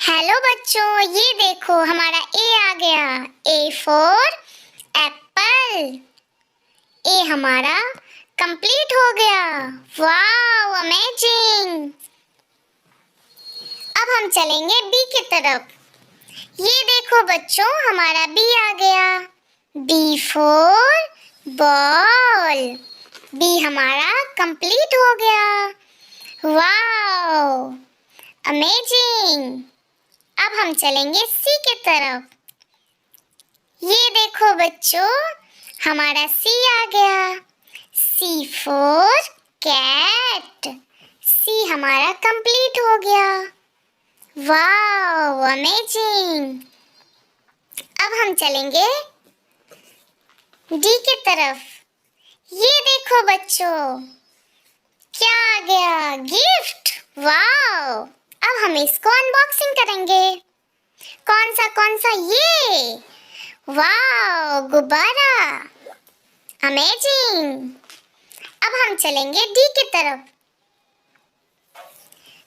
Hello बच्चों, ये देखो हमारा ए आ गया। A for Apple. ए हमारा कंप्लीट हो गया। Wow, amazing. अब हम चलेंगे बी की तरफ। ये देखो बच्चों, हमारा बी आ गया। B for ball. बी हमारा कंप्लीट हो गया। Wow, amazing. अब हम चलेंगे सी की तरफ। ये देखो बच्चों, हमारा सी आ गया। सी फॉर कैट। सी हमारा कंप्लीट हो गया। Wow, amazing. अब हम चलेंगे डी की तरफ। ये देखो बच्चों, क्या आ गया? गिफ्ट। वाओ। अब हम इसको अनबॉक्सिंग करेंगे। कौन सा? ये। वाओ, गुब्बारा। अमेजिंग। अब हम चलेंगे डी की तरफ।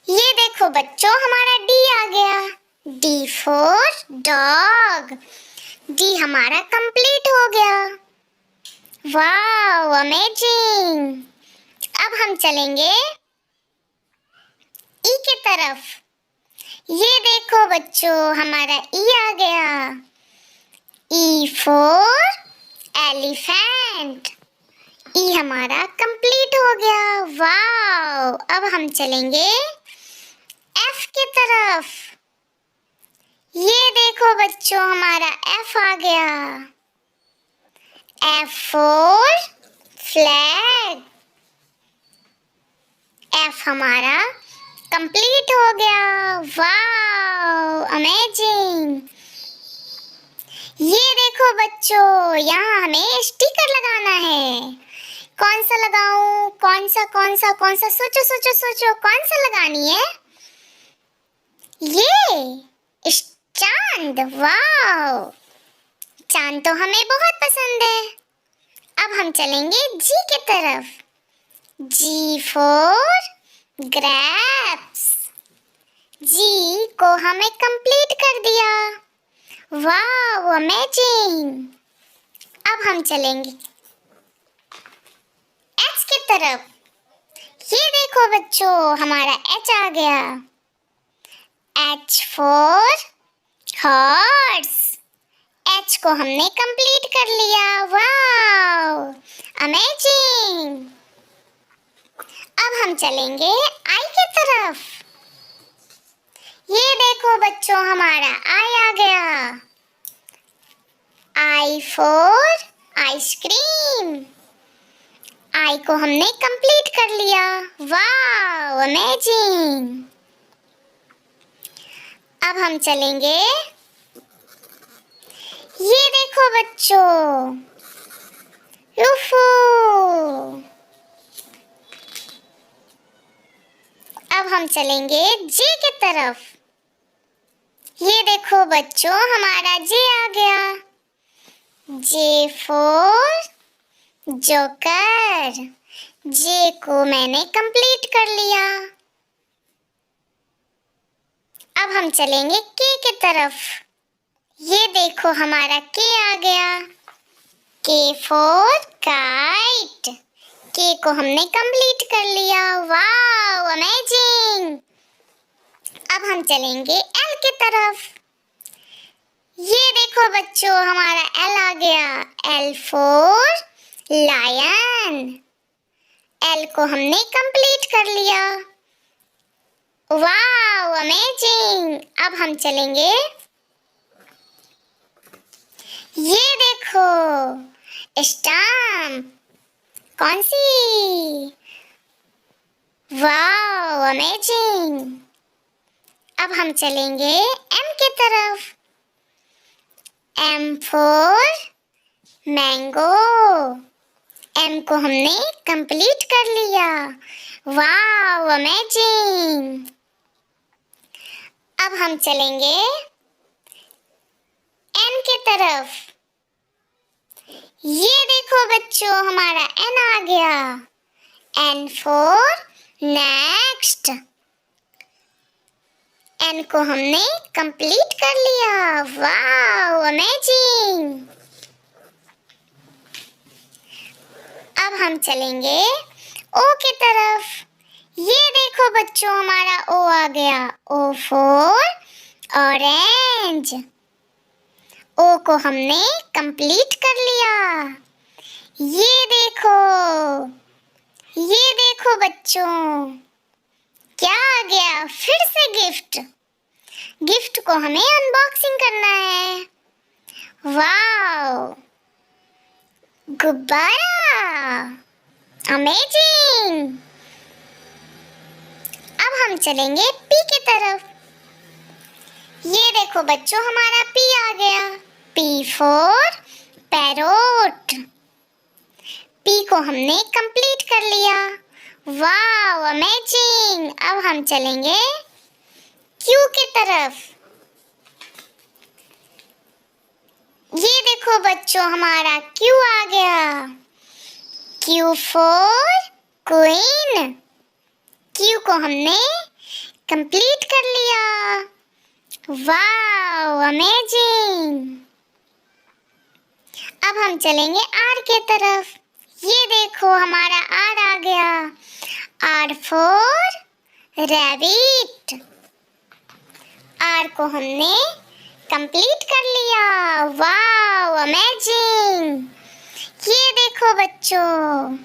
ये देखो बच्चों, हमारा डी आ गया। D for dog. डी हमारा कंप्लीट हो गया। Wow, amazing. अब हम चलेंगे ई की तरफ। ये देखो बच्चों, हमारा ई आ गया। E for elephant. ई हमारा कंप्लीट हो गया। वाओ। अब हम चलेंगे एफ की तरफ। ये देखो बच्चों, हमारा एफ आ गया। F for flag. एफ हमारा कंप्लीट हो गया। Wow, amazing. ये देखो बच्चों, यहाँ हमें स्टिकर लगाना है। कौन सा लगाऊं? कौन सा? सोचो सोचो सोचो, कौन सा लगानी है? ये चांद। वाओ, चांद तो हमें बहुत पसंद है। अब हम चलेंगे जी की तरफ। जी फॉर ग्रेप्स। जी को हमें कंप्लीट कर दिया। Wow, amazing. अब हम चलेंगे एच की तरफ। ये देखो बच्चों, हमारा एच आ गया। H for horse. एच को हमने कंप्लीट कर लिया। Wow, amazing. अब हम चलेंगे आई की तरफ। ये देखो बच्चों, हमारा आई आ गया। I for ice cream. आई को हमने कंप्लीट कर लिया। Wow, amazing. अब हम चलेंगे, ये देखो बच्चों, यूफो। अब हम चलेंगे जे की तरफ। ये देखो बच्चों, हमारा जे आ गया। J for joker. जे को मैंने कंप्लीट कर लिया। अब हम चलेंगे के की तरफ। ये देखो, हमारा के आ गया। के फॉर काइट। के को हमने कंप्लीट कर लिया। Wow, amazing. अब हम चलेंगे एल की तरफ। ये देखो बच्चों, हमारा एल आ गया। L for lion. एल को हमने कंप्लीट कर लिया। Wow, amazing. अब हम चलेंगे, ये देखो स्टैम्प। कौन सी? Wow, amazing. अब हम चलेंगे एम की तरफ। M for mango. एम को हमने कंप्लीट कर लिया। Wow, amazing. अब हम चलेंगे एन की तरफ। ये देखो बच्चों, हमारा एन आ गया। N for next. एन को हमने कंप्लीट कर लिया। Wow amazing. अब हम चलेंगे ओ की तरफ। ये देखो बच्चों हमारा ओ आ गया। O for orange. ओ को हमने कंप्लीट कर लिया। ये देखो बच्चों क्या आ गया। फिर से गिफ्ट। गिफ्ट को हमें अनबॉक्सिंग करना है। वाओ गुब्बारा अमेजिंग। अब हम चलेंगे पी की तरफ। ये देखो बच्चों हमारा पी आ गया। P for parrot. पी को हमने कंप्लीट कर लिया। Wow amazing. अब हम चलेंगे क्यू की तरफ। ये देखो बच्चों हमारा क्यू आ गया। Q for queen. क्यू को हमने कंप्लीट कर लिया। Wow amazing. अब हम चलेंगे आर के तरफ। ये देखो हमारा आर आ गया। Are for rabbit. आर को हमने कंप्लीट कर लिया। Wow amazing. ये देखो बच्चों।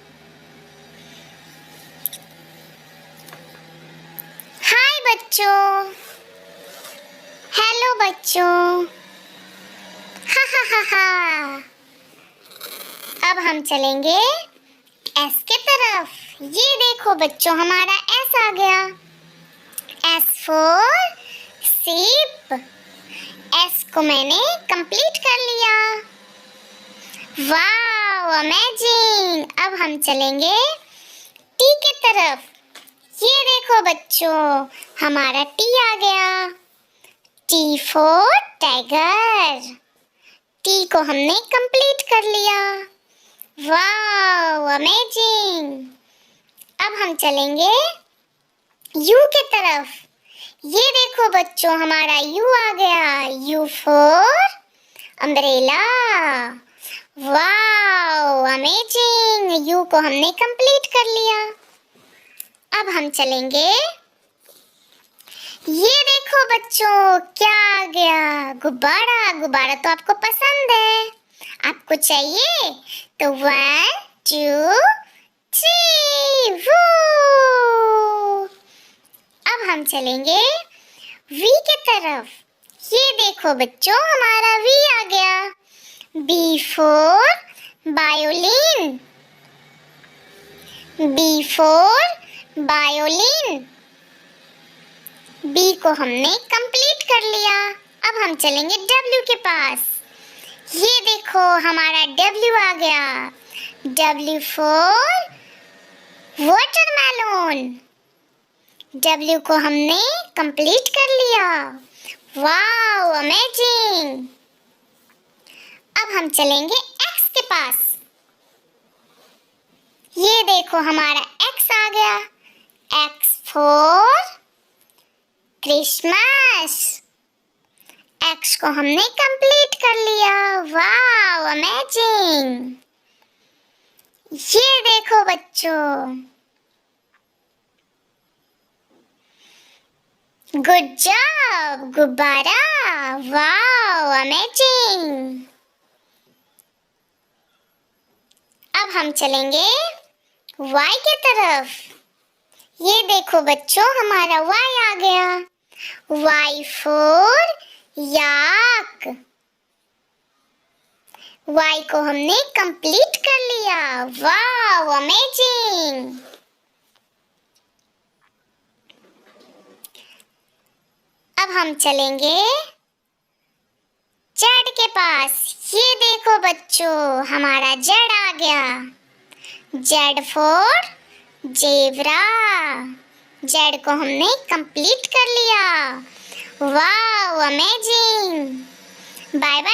हाय बच्चों। हेलो बच्चों। हा हा हा हा। अब हम चलेंगे एस के तरफ। ये देखो बच्चों हमारा एस आ गया। S for sheep. एस को मैंने कंप्लीट कर लिया। Wow amazing. अब हम चलेंगे टी की तरफ। ये देखो बच्चों हमारा टी आ गया। T for tiger. टी को हमने कंप्लीट कर लिया। Wow amazing. अब हम चलेंगे यू की तरफ। ये देखो बच्चों हमारा यू आ गया। You for umbrella. Wow amazing. You को हमने कंप्लीट कर लिया। अब हम चलेंगे। ये देखो बच्चों क्या आ गया। गुब्बारा। गुब्बारा तो आपको पसंद है। आपको चाहिए तो 1 2 3 वो। अब हम चलेंगे वी की तरफ। ये देखो बच्चों हमारा वी आ गया। B for violin. B for violin. B को हमने कंप्लीट कर लिया। अब हम चलेंगे डब्ल्यू के पास। ये देखो हमारा डब्ल्यू आ गया। W for watermelon. डब्ल्यू को हमने कंप्लीट कर लिया। Wow amazing. अब हम चलेंगे एक्स के पास। ये देखो हमारा एक्स आ गया। X for Christmas. एक्स को हमने कंप्लीट कर लिया। Wow amazing. ये देखो बच्चों। गुड जॉब गुब्बारा। Wow amazing. अब हम चलेंगे वाई की तरफ। ये देखो बच्चों हमारा वाई आ गया। Y for yak. वाई को हमने कंप्लीट कर लिया। Wow amazing. अब हम चलेंगे जेड के पास। ये देखो बच्चों हमारा जेड आ गया। Z for zebra. जेड को हमने कंप्लीट कर लिया। Wow amazing. Bye bye.